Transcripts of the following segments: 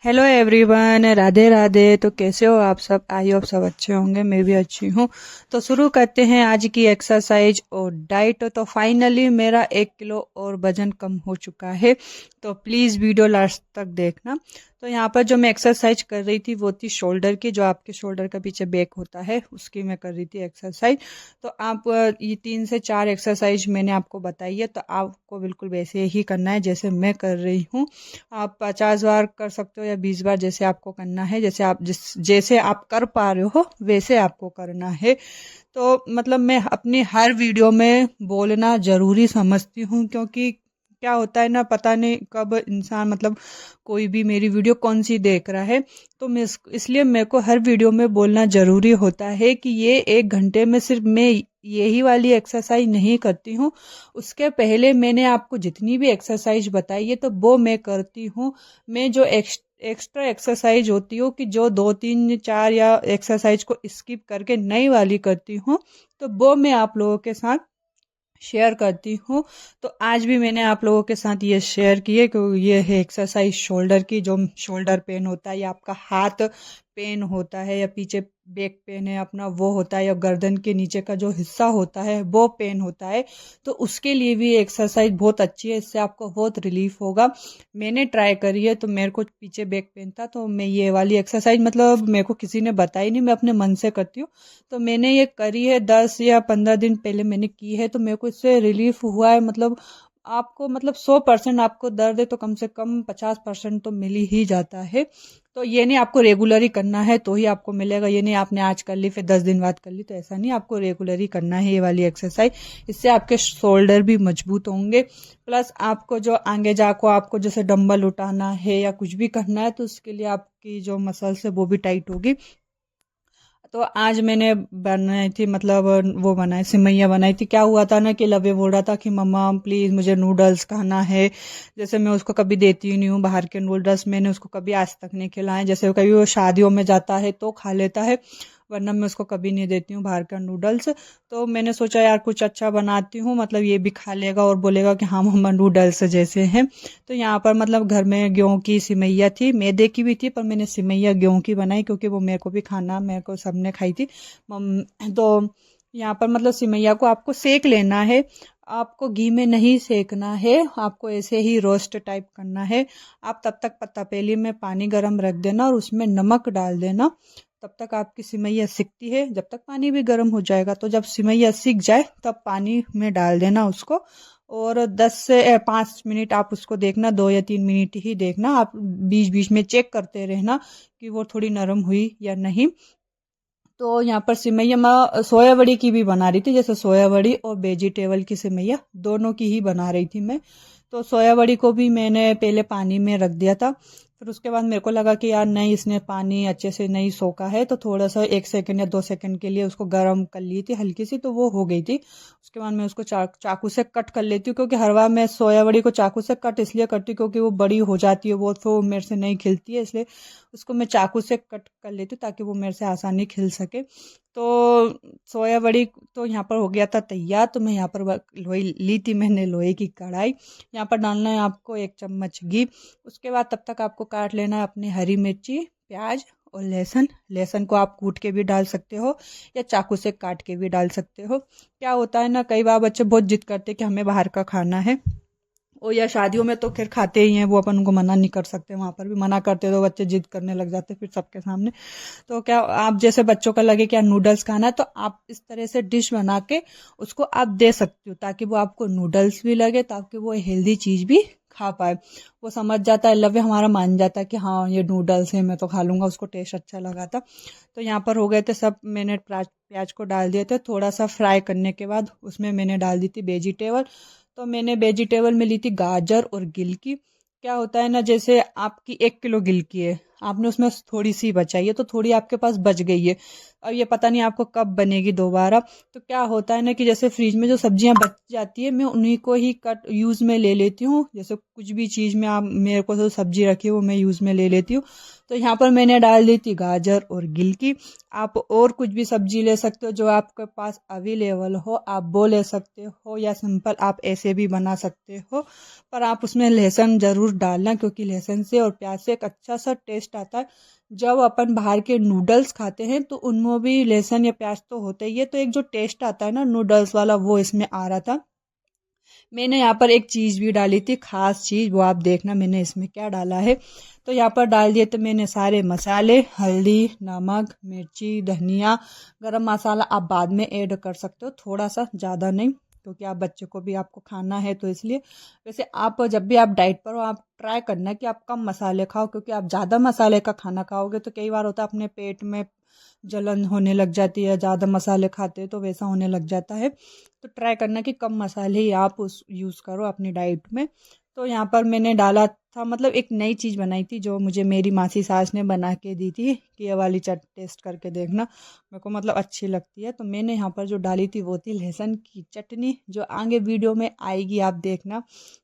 Hello everyone, Radhe Radhe. तो कैसे हो आप सब? आई होप सब अच्छे होंगे, मैं भी अच्छी हूँ। तो शुरू करते हैं आज की एक्सरसाइज और डाइट। तो फाइनली मेरा 1 किलो और वजन कम हो चुका है। तो प्लीज़ वीडियो लास्ट तक देखना। तो यहाँ पर जो मैं एक्सरसाइज कर रही थी वो थी शोल्डर की, जो आपके शोल्डर का पीछे बैक होता है उसकी मैं कर रही थी एक्सरसाइज। तो आप ये 3 से 4 एक्सरसाइज मैंने आपको बताई है, तो आपको बिल्कुल वैसे ही करना है जैसे मैं कर रही हूँ। आप 50 बार कर सकते हो या 20 बार, जैसे आपको करना है, जैसे आप कर पा रहे हो वैसे आपको करना है। तो मतलब मैं अपनी हर वीडियो में बोलना ज़रूरी समझती हूँ, क्योंकि क्या होता है ना, पता नहीं कब इंसान मतलब कोई भी मेरी वीडियो कौन सी देख रहा है। तो इसलिए मेरे को हर वीडियो में बोलना ज़रूरी होता है कि ये 1 घंटे में सिर्फ मैं यही वाली एक्सरसाइज नहीं करती हूँ। उसके पहले मैंने आपको जितनी भी एक्सरसाइज बताई है तो वो मैं करती हूँ। मैं जो एक्स्ट्रा एक्सरसाइज होती हो कि जो 2 3 4 या एक्सरसाइज को स्किप करके नई वाली करती हूँ, तो वो मैं आप लोगों के साथ शेयर करती हूँ। तो आज भी मैंने आप लोगों के साथ ये शेयर की है कि ये है एक्सरसाइज शोल्डर की। जो शोल्डर पेन होता है या आपका हाथ पेन होता है या पीछे बैक पेन है अपना वो होता है, या गर्दन के नीचे का जो हिस्सा होता है वो पेन होता है, तो उसके लिए भी एक्सरसाइज बहुत अच्छी है। इससे आपको बहुत रिलीफ होगा। मैंने ट्राई करी है, तो मेरे को पीछे बैक पेन था, तो मैं ये वाली एक्सरसाइज मतलब मेरे को किसी ने बताई नहीं, मैं अपने मन से करती हूँ। तो मैंने ये करी है, 10 या 15 दिन पहले मैंने की है, तो मेरे को इससे रिलीफ हुआ है। मतलब आपको मतलब 100% आपको दर्द है तो कम से कम 50% तो मिल ही जाता है। तो ये नहीं आपको रेगुलर ही करना है तो ही आपको मिलेगा, ये नहीं आपने आज कर ली फिर 10 दिन बाद कर ली, तो ऐसा नहीं, आपको रेगुलर ही करना है ये वाली एक्सरसाइज। इससे आपके शोल्डर भी मजबूत होंगे। प्लस आपको जो आगे जाको आपको जैसे डंबल उठाना है या कुछ भी करना है, तो उसके लिए आपकी जो मसल्स है वो भी टाइट होगी। तो आज मैंने बनाई थी, मतलब वो बनाई सिमैया बनाई थी। क्या हुआ था ना कि लवे बोल रहा था कि मम्मा प्लीज़ मुझे नूडल्स खाना है। जैसे मैं उसको कभी देती ही नहीं हूँ बाहर के नूडल्स, मैंने उसको कभी आज तक नहीं खिलाए। जैसे कभी वो शादियों में जाता है तो खा लेता है, वरना मैं उसको कभी नहीं देती हूँ बाहर का नूडल्स। तो मैंने सोचा यार कुछ अच्छा बनाती हूँ, मतलब ये भी खा लेगा और बोलेगा कि हाँ मम्मा नूडल्स जैसे हैं। तो यहाँ पर मतलब घर में गेहूँ की सिमैया थी, मैदे की भी थी, पर मैंने सिमैया गेहूँ की बनाई क्योंकि वो मेरे को भी खाना, मेरे को सबने खाई थी। तो यहाँ पर मतलब सिमैया को आपको सेक लेना है। आपको घी में नहीं सेकना है, आपको ऐसे ही रोस्ट टाइप करना है। आप तब तक तपेली में पानी गर्म रख देना और उसमें नमक डाल देना। तब तक आपकी सिमैया सिकती है, जब तक पानी भी गर्म हो जाएगा। तो जब सिमैया सिक जाए तब पानी में डाल देना उसको, और 10 से 5 मिनट आप उसको देखना, 2 या 3 मिनट ही देखना। आप बीच बीच में चेक करते रहना कि वो थोड़ी नरम हुई या नहीं। तो यहाँ पर सिमैया मैं सोया बड़ी की भी बना रही थी, जैसे सोया बड़ी और वेजिटेबल की सिमैया दोनों की ही बना रही थी मैं। तो सोया बड़ी को भी मैंने पहले पानी में रख दिया था, फिर उसके बाद मेरे को लगा कि यार नहीं, इसने पानी अच्छे से नहीं सोखा है, तो थोड़ा सा 1 सेकंड या 2 सेकंड के लिए उसको गर्म कर ली थी हल्की सी, तो वो हो गई थी। उसके बाद मैं उसको चाकू से कट कर लेती हूँ, क्योंकि हर बार मैं सोया बड़ी को चाकू से कट इसलिए करती हूँ क्योंकि वो बड़ी हो जाती है, वो तो मेरे से नहीं खिलती है, इसलिए उसको मैं चाकू से कट कर लेती हूँ ताकि वो मेरे से आसानी खिल सके। तो सोया बड़ी तो यहाँ पर हो गया था तैयार। तो मैं यहाँ पर लोई ली थी, मैंने लोहे की कढ़ाई। यहाँ पर डालना है आपको 1 चम्मच घी। उसके बाद तब तक आपको काट लेना है अपनी हरी मिर्ची, प्याज और लहसुन। लहसुन को आप कूट के भी डाल सकते हो या चाकू से काट के भी डाल सकते हो। क्या होता है ना, कई बार बच्चे बहुत जिद करते हैं कि हमें बाहर का खाना है, ओ या शादियों में तो खैर खाते ही हैं, वो अपन उनको मना नहीं कर सकते, वहां पर भी मना करते तो बच्चे जिद करने लग जाते फिर सबके सामने। तो क्या आप जैसे बच्चों का लगे कि यार नूडल्स खाना है, तो आप इस तरह से डिश बना के उसको आप दे सकते हो, ताकि वो आपको नूडल्स भी लगे, ताकि वो हेल्दी चीज भी खा पाए। वो समझ जाता है, लव्य हमारा मान जाता है कि हाँ ये नूडल्स है मैं तो खा लूंगा, उसको टेस्ट अच्छा लगा था। तो यहाँ पर हो गए थे सब, मैंने प्याज प्याज को डाल दिए थे, थोड़ा सा फ्राई करने के बाद उसमें मैंने डाल दी थी वेजिटेबल। तो मैंने वेजिटेबल में ली थी गाजर और गिलकी। क्या होता है ना, जैसे आपकी 1 किलो गिलकी है, आपने उसमें थोड़ी सी बचाई है, तो थोड़ी आपके पास बच गई है। और ये पता नहीं आपको कब बनेगी दोबारा। तो क्या होता है ना कि जैसे फ्रिज में जो सब्जियां बच जाती है मैं उन्हीं को ही कट यूज़ में ले लेती हूँ। जैसे कुछ भी चीज़ में आप मेरे को जो सब्जी रखी है वो मैं यूज़ में ले लेती हूँ। तो यहाँ पर मैंने डाल दी थी गाजर और गिलकी। आप और कुछ भी सब्जी ले सकते हो जो आपके पास अवेलेबल हो, आप वो ले सकते हो, या सिंपल आप ऐसे भी बना सकते हो। पर आप उसमें लहसुन ज़रूर डालना, क्योंकि लहसुन से और प्याज से एक अच्छा सा टेस्ट आता है। जब अपन बाहर के नूडल्स खाते हैं तो उनमें भी लहसुन या प्याज तो होते ही है, तो एक जो टेस्ट आता है ना नूडल्स वाला वो इसमें आ रहा था। मैंने यहाँ पर एक चीज़ भी डाली थी, खास चीज़, वो आप देखना मैंने इसमें क्या डाला है। तो यहाँ पर डाल दिए तो मैंने सारे मसाले, हल्दी, नमक, मिर्ची, धनिया, गरम मसाला आप बाद में ऐड कर सकते हो, थोड़ा सा, ज़्यादा नहीं, क्योंकि आप बच्चे को भी आपको खाना है तो इसलिए। वैसे आप जब भी आप डाइट पर हो आप ट्राई करना कि आप कम मसाले खाओ, क्योंकि आप ज़्यादा मसाले का खाना खाओगे तो कई बार होता है अपने पेट में जलन होने लग जाती है, ज़्यादा मसाले खाते हैं तो वैसा होने लग जाता है। तो ट्राई करना कि कम मसाले ही आप उस यूज़ करो अपनी डाइट में। तो यहाँ पर मैंने डाला था, मतलब एक नई चीज़ बनाई थी जो मुझे मेरी मासी सास ने बना के दी थी कि ये वाली चट टेस्ट करके देखना, मेरे को मतलब अच्छी लगती है। तो मैंने यहाँ पर जो डाली थी वो थी लहसुन की चटनी, जो आगे वीडियो में आएगी आप देखना।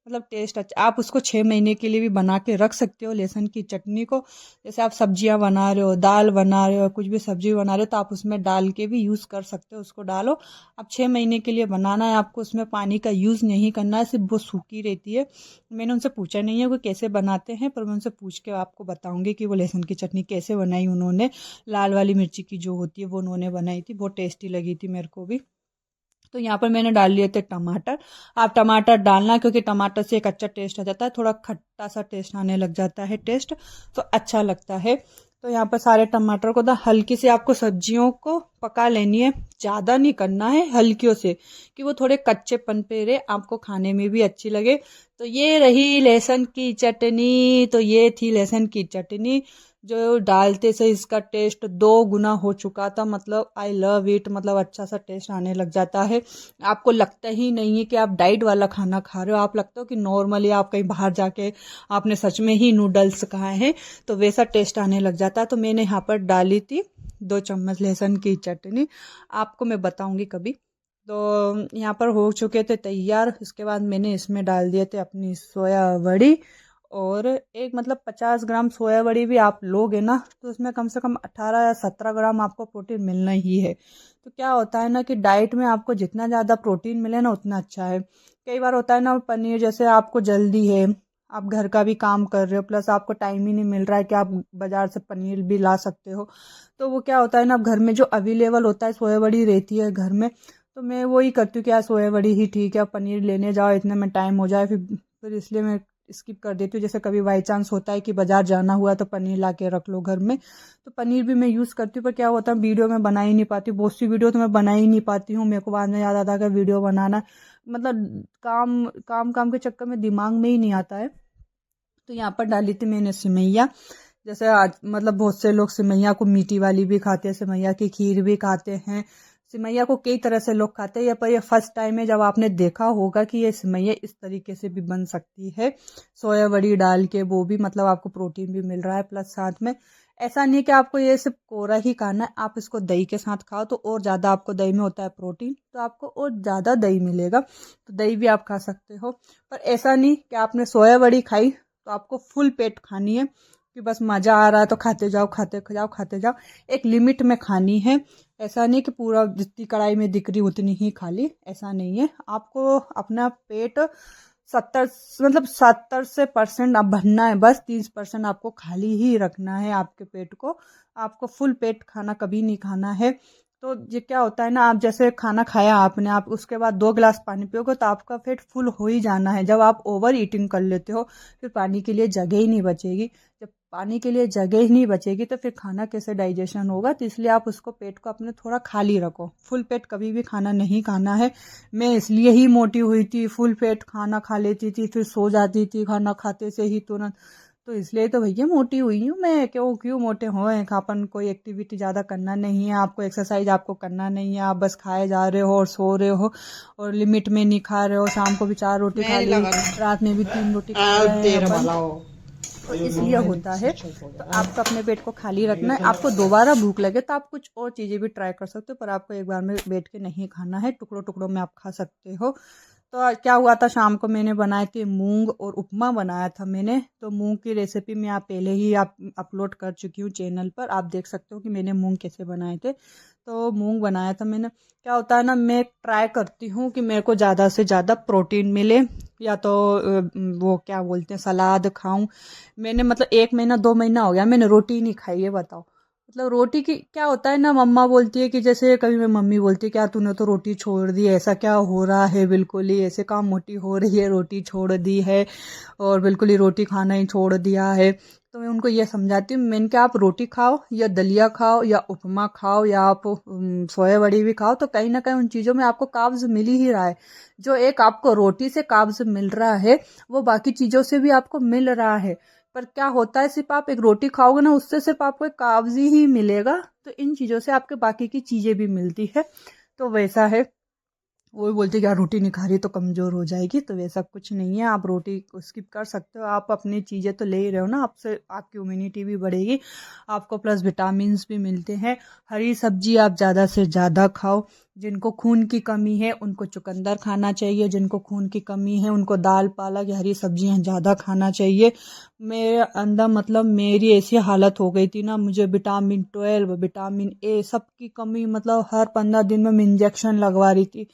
मतलब टेस्ट अच्छा, आप उसको 6 महीने के लिए भी बना के रख सकते हो लहसुन की चटनी को। जैसे आप सब्जियां बना रहे हो, दाल बना रहे हो, कुछ भी सब्जी बना रहे हो तो आप उसमें डाल के भी यूज़ कर सकते हो, उसको डालो। अब 6 महीने के लिए बनाना है आपको, उसमें पानी का यूज़ नहीं करना है, सिर्फ वो सूखी रहती है। मैंने उनसे पूछा नहीं है वो कैसे बनाते हैं, पर मैं उनसे पूछ के आपको बताऊंगी कि वो लहसुन की चटनी कैसे बनाई उन्होंने। लाल वाली मिर्ची की जो होती है वो उन्होंने बनाई थी, बहुत टेस्टी लगी थी मेरे को भी। तो यहाँ पर मैंने डाल लिए थे टमाटर। आप टमाटर डालना, क्योंकि टमाटर से एक अच्छा टेस्ट आ जाता है, थोड़ा खट्टा सा टेस्ट आने लग जाता है, टेस्ट तो अच्छा लगता है। तो यहाँ पर सारे टमाटर को हल्की से आपको सब्जियों को पका लेनी है, ज़्यादा नहीं करना है, हल्कियों से, कि वो थोड़े कच्चेपन पे रहे, आपको खाने में भी अच्छी लगे। तो ये रही लहसुन की चटनी, तो ये थी लहसुन की चटनी जो डालते से इसका टेस्ट 2 गुना हो चुका था। मतलब आई लव इट, मतलब अच्छा सा टेस्ट आने लग जाता है। आपको लगता ही नहीं है कि आप डाइट वाला खाना खा रहे हो, आप लगता हो कि नॉर्मली आप कहीं बाहर जाके आपने सच में ही नूडल्स खाए हैं, तो वैसा टेस्ट आने लग जाता है। तो मैंने यहाँ पर डाली थी 2 चम्मच लहसुन की चटनी, आपको मैं बताऊंगी कभी। तो यहाँ पर हो चुके थे तैयार। इसके बाद मैंने इसमें डाल दिए थे अपनी सोया बड़ी, और एक मतलब 50 ग्राम सोया बड़ी भी आप लोगे ना तो उसमें कम से कम 18 या 17 ग्राम आपको प्रोटीन मिलना ही है। तो क्या होता है ना कि डाइट में आपको जितना ज़्यादा प्रोटीन मिले ना उतना अच्छा है। कई बार होता है ना पनीर, जैसे आपको जल्दी है, आप घर का भी काम कर रहे हो, प्लस आपको टाइम ही नहीं मिल रहा है कि आप बाजार से पनीर भी ला सकते हो। तो वो क्या होता है ना, आप घर में जो अवेलेबल होता है सोया बड़ी रहती है घर में, तो मैं वही करती हूँ कि यार सोया बड़ी ही ठीक है, पनीर लेने जाओ इतने में टाइम हो जाए, फिर इसलिए मैं स्किप कर देती हूँ। जैसे कभी बाई चांस होता है कि बाजार जाना हुआ तो पनीर ला के रख लो घर में, तो पनीर भी मैं यूज़ करती हूँ। पर क्या होता है वीडियो में बना ही नहीं पाती, बहुत सी वीडियो तो मैं बना ही नहीं पाती हूँ, मेरे को बाद में याद आता है कि वीडियो बनाना, मतलब काम काम काम के चक्कर में दिमाग में ही नहीं आता है। तो यहाँ पर डाली थी मैंने सिमैया। जैसे आज मतलब बहुत से लोग सिमैया को मीठी वाली भी खाते हैं, सिमैया की खीर भी खाते हैं, सिमैया को कई तरह से लोग खाते हैं। पर ये फर्स्ट टाइम है जब आपने देखा होगा कि ये सिमैया इस तरीके से भी बन सकती है, सोया बड़ी डाल के, वो भी मतलब आपको प्रोटीन भी मिल रहा है, प्लस साथ में ऐसा नहीं कि आपको ये सिर्फ कोरा ही खाना है, आप इसको दही के साथ खाओ तो और ज़्यादा, आपको दही में होता है प्रोटीन तो आपको और ज़्यादा दही मिलेगा, तो दही भी आप खा सकते हो। पर ऐसा नहीं कि आपने सोया बड़ी खाई तो आपको फुल पेट खानी है कि बस मज़ा आ रहा है तो खाते जाओ खाते जाओ खाते जाओ, एक लिमिट में खानी है। ऐसा नहीं कि पूरा जितनी कढ़ाई में दिख रही उतनी ही खा ली, ऐसा नहीं है। आपको अपना पेट 70 मतलब 70% आप भरना है, बस 30% आपको खाली ही रखना है आपके पेट को, आपको फुल पेट खाना कभी नहीं खाना है। तो ये क्या होता है ना, आप जैसे खाना खाया आपने, आप उसके बाद 2 गिलास पानी पियोगे तो आपका पेट फुल हो ही जाना है। जब आप ओवर ईटिंग कर लेते हो फिर पानी के लिए जगह ही नहीं बचेगी, जब पानी के लिए जगह ही नहीं बचेगी तो फिर खाना कैसे डाइजेशन होगा। तो इसलिए आप उसको पेट को अपने थोड़ा खाली रखो, फुल पेट कभी भी खाना नहीं खाना है। मैं इसलिए ही मोटी हुई थी, फुल पेट खाना खा लेती थी फिर सो जाती थी खाना खाते से ही तुरंत, तो इसलिए तो भैया मोटी हुई हूँ मैं। क्यों क्यों मोटे हो, अपन कोई एक्टिविटी ज़्यादा करना नहीं है, आपको एक्सरसाइज आपको करना नहीं है, आप बस खाए जा रहे हो और सो रहे हो, और लिमिट में नहीं खा रहे हो। शाम को भी 4 रोटी खा ली, रात में भी 3 रोटी खा रहे हैं, तो इसलिए होता है। तो आपको अपने पेट को खाली रखना है। आपको दोबारा भूख लगे तो आप कुछ और चीज़ें भी ट्राई कर सकते हो, पर आपको एक बार में बैठ के नहीं खाना है, टुकड़ों टुकड़ों में आप खा सकते हो। तो आज क्या हुआ था, शाम को मैंने बनाए थे मूंग और उपमा बनाया था मैंने। तो मूंग की रेसिपी मैं आप पहले ही आप अपलोड कर चुकी हूँ चैनल पर, आप देख सकते हो कि मैंने मूंग कैसे बनाए थे। तो मूंग बनाया था मैंने। क्या होता है ना, मैं ट्राई करती हूँ कि मेरे को ज़्यादा से ज़्यादा प्रोटीन मिले, या तो वो क्या बोलते हैं सलाद खाऊं। मैंने मतलब 1 महीना 2 महीना हो गया मैंने रोटी नहीं खाई है, बताओ। मतलब रोटी की क्या होता है ना, मम्मा बोलती है कि जैसे कभी मैं मम्मी बोलती है कि यार तूने तो रोटी छोड़ दी, ऐसा क्या हो रहा है, बिल्कुल ही ऐसे काम मोटी हो रही है, रोटी छोड़ दी है और बिल्कुल ही रोटी खाना ही छोड़ दिया है। तो मैं उनको ये समझाती हूँ, मैंने कहा आप रोटी खाओ या दलिया खाओ या उपमा खाओ या आप सोया बड़ी भी खाओ, तो कहीं ना कहीं उन चीज़ों में आपको कार्ब्स मिल ही रहा है। जो एक आपको रोटी से कार्ब्स मिल रहा है, वो बाकी चीज़ों से भी आपको मिल रहा है। पर क्या होता है, सिर्फ आप एक रोटी खाओगे ना, उससे सिर्फ आपको एक कार्ब्स ही मिलेगा। तो इन चीज़ों से आपके बाकी की चीज़ें भी मिलती है। तो वैसा है। वो भी बोलते हैं कि यार रोटी नहीं खा रही तो कमज़ोर हो जाएगी, तो वैसा कुछ नहीं है। आप रोटी को स्किप कर सकते हो, आप अपनी चीज़ें तो ले ही रहे हो ना, आपसे आपकी इम्यूनिटी भी बढ़ेगी, आपको प्लस विटामिन भी मिलते हैं। हरी सब्जी आप ज़्यादा से ज़्यादा खाओ। जिनको खून की कमी है उनको चुकंदर खाना चाहिए, जिनको खून की कमी है उनको दाल पालक या हरी सब्जियां ज़्यादा खाना चाहिए। मेरे अंदर मतलब मेरी ऐसी हालत हो गई थी ना, मुझे विटामिन 12 विटामिन A सब की कमी, मतलब हर 15 दिन में मैं इंजेक्शन लगवा रही थी।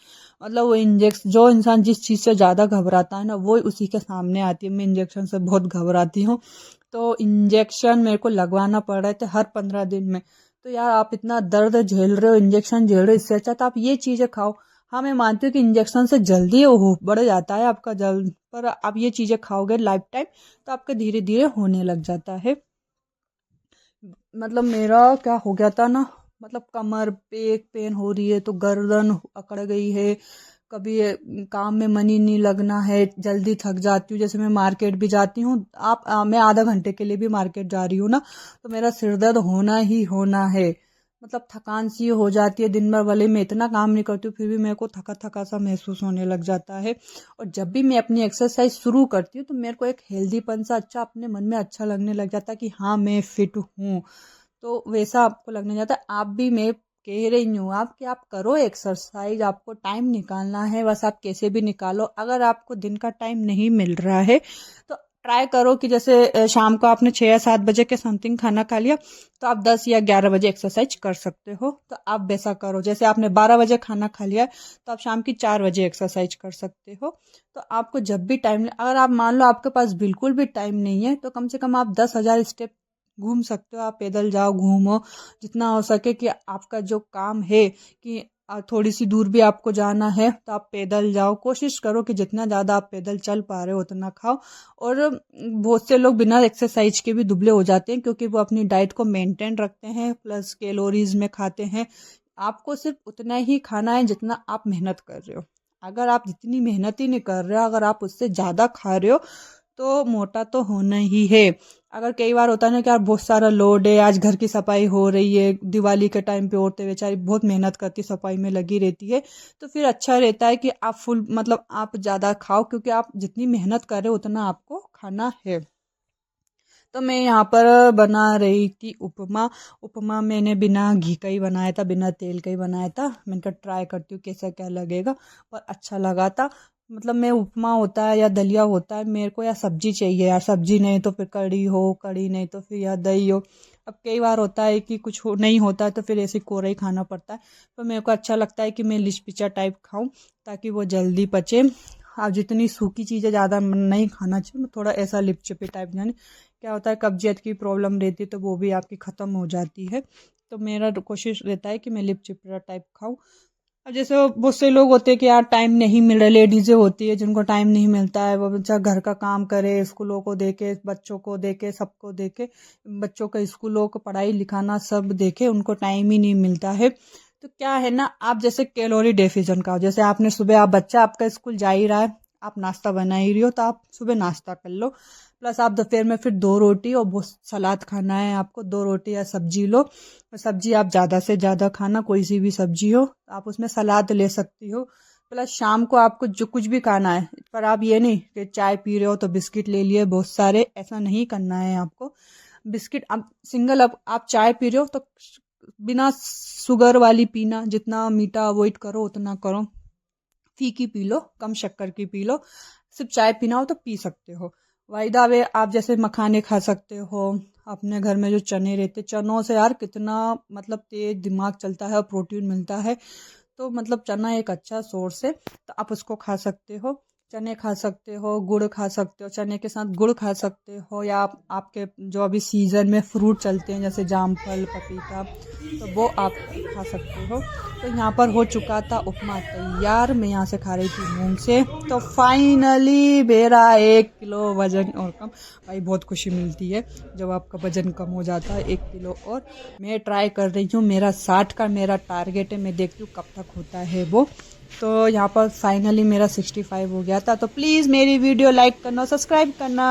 मतलब वो इंजेक्शन, जो इंसान जिस चीज़ से ज़्यादा घबराता है ना, वो उसी के सामने आती है। मैं इंजेक्शन से बहुत घबराती हूँ, तो इंजेक्शन मेरे को लगवाना पड़ रहे थे हर 15 दिन में। तो यार आप इतना दर्द झेल रहे हो, इंजेक्शन झेल रहे हो, इससे अच्छा तो आप ये चीज़ें खाओ। हाँ मैं मानती हूँ कि इंजेक्शन से जल्दी वो बढ़ जाता है आपका जल्द, पर आप ये चीज़ें खाओगे लाइफ टाइम तो आपका धीरे धीरे होने लग जाता है। मतलब मेरा क्या हो गया था ना, मतलब कमर पे एक पेन हो रही है तो गर्दन अकड़ गई है। कभी काम में मन ही नहीं लगना है, जल्दी थक जाती हूँ। जैसे मैं मार्केट भी जाती हूँ, मैं आधा घंटे के लिए भी मार्केट जा रही हूँ ना, तो मेरा सिर दर्द होना ही होना है। मतलब थकान सी हो जाती है दिन भर, भले मैं इतना काम नहीं करती हूँ फिर भी मेरे को थका थका सा महसूस होने लग जाता है। और जब भी मैं अपनी एक्सरसाइज शुरू करती हूँ तो मेरे को एक हेल्दीपन सा अच्छा अपने मन में अच्छा लगने लग जाता है कि हाँ मैं फिट हूँ। तो वैसा आपको लगने जाता है। आप भी, मैं कह रही हूँ आप कि आप करो एक्सरसाइज, आपको टाइम निकालना है, बस आप कैसे भी निकालो। अगर आपको दिन का टाइम नहीं मिल रहा है तो ट्राई करो कि जैसे शाम को आपने 6 या 7 बजे के समथिंग खाना खा लिया, तो आप 10 या 11 बजे एक्सरसाइज कर सकते हो। तो आप वैसा करो, जैसे आपने 12 बजे खाना खा लिया तो आप शाम की 4 बजे एक्सरसाइज कर सकते हो। तो आपको जब भी टाइम, अगर आप मान लो आपके पास बिल्कुल भी टाइम नहीं है, तो कम से कम आप 10,000 स्टेप घूम सकते हो। आप पैदल जाओ, घूमो जितना हो सके, कि आपका जो काम है कि थोड़ी सी दूर भी आपको जाना है तो आप पैदल जाओ। कोशिश करो कि जितना ज़्यादा आप पैदल चल पा रहे हो उतना खाओ। और बहुत से लोग बिना एक्सरसाइज के भी दुबले हो जाते हैं, क्योंकि वो अपनी डाइट को मेंटेन रखते हैं, प्लस कैलोरीज में खाते हैं। आपको सिर्फ उतना ही खाना है जितना आप मेहनत कर रहे हो। अगर आप जितनी मेहनत ही नहीं कर रहे हो, अगर आप उससे ज़्यादा खा रहे हो, तो मोटा तो होना ही है। अगर कई बार होता है ना कि यार बहुत सारा लोड है, आज घर की सफाई हो रही है, दिवाली के टाइम पे औरतें बेचारी बहुत मेहनत करती सफाई में लगी रहती है, तो फिर अच्छा रहता है कि आप फुल मतलब आप ज़्यादा खाओ, क्योंकि आप जितनी मेहनत कर रहे हो उतना आपको खाना है। तो मैं यहाँ पर बना रही थी उपमा। उपमा मैंने बिना घी का ही बनाया था, बिना तेल का ही बनाया था। मैंने कहा ट्राई करती हूँ कैसा क्या लगेगा, पर अच्छा लगा था। मतलब मैं उपमा होता है या दलिया होता है, मेरे को या सब्जी चाहिए यार, सब्जी नहीं तो फिर कड़ी हो, कड़ी नहीं तो फिर या दही हो। अब कई बार होता है कि कुछ नहीं होता है तो फिर ऐसे कोरा ही खाना पड़ता है। तो मेरे को अच्छा लगता है कि मैं लिचपिचा टाइप खाऊं, ताकि वो जल्दी पचे। आप जितनी सूखी चीज़ें ज़्यादा नहीं खाना चाहिए, थोड़ा ऐसा लिपचिपी टाइप, यानी क्या होता है कब्जियत की प्रॉब्लम रहती है तो वो भी आपकी ख़त्म हो जाती है। तो मेरा तो कोशिश रहता है कि मैं लिपचिपा टाइप खाऊं। अब जैसे बहुत से लोग होते हैं कि यार टाइम नहीं मिल रहा, लेडीज़ें होती है जिनको टाइम नहीं मिलता है, वो बच्चा घर का काम करे, स्कूलों को देखे, बच्चों को देखे, सबको देखे, बच्चों का स्कूलों को पढ़ाई लिखाना सब देखे, उनको टाइम ही नहीं मिलता है। तो क्या है ना, आप जैसे कैलोरी डेफिशिएंट का, जैसे आपने सुबह, आप बच्चा आपका स्कूल जा ही रहा है, आप नाश्ता बना ही रही हो, तो आप सुबह नाश्ता कर लो, प्लस आप दोपहर में फिर 2 रोटी और बहुत सलाद खाना है आपको, 2 रोटी या सब्जी लो। सब्जी आप ज़्यादा से ज़्यादा खाना, कोई सी भी सब्जी हो आप उसमें सलाद ले सकती हो। प्लस शाम को आपको जो कुछ भी खाना है, पर आप ये नहीं कि चाय पी रहे हो तो बिस्किट ले लिए बहुत सारे, ऐसा नहीं करना है आपको। बिस्किट आप सिंगल, अब आप चाय पी रहे हो तो बिना शुगर वाली पीना, जितना मीठा अवॉइड करो उतना करो। फीकी पी लो, कम शक्कर की पी लो। सिर्फ चाय पीना हो तो पी सकते हो। बाय द वे आप जैसे मखाने खा सकते हो, अपने घर में जो चने रहते, चनों से यार कितना मतलब तेज दिमाग चलता है और प्रोटीन मिलता है। तो मतलब चना एक अच्छा सोर्स है, तो आप उसको खा सकते हो। चने खा सकते हो, गुड़ खा सकते हो, चने के साथ गुड़ खा सकते हो, या आपके जो अभी सीज़न में फ्रूट चलते हैं जैसे जामफल, पपीता, तो वो आप खा सकते हो। तो यहाँ पर हो चुका था उपमा तैयार, मैं यहाँ से खा रही थी मूंग से। तो फाइनली मेरा 1 किलो वजन और कम। भाई बहुत खुशी मिलती है जब आपका वजन कम हो जाता है 1 किलो। और मैं ट्राई कर रही हूँ, मेरा 60 का मेरा टारगेट है, मैं देखती हूँ कब तक होता है वो। तो यहाँ पर फाइनली मेरा 65 हो गया था। तो प्लीज़ मेरी वीडियो लाइक करना, सब्सक्राइब करना।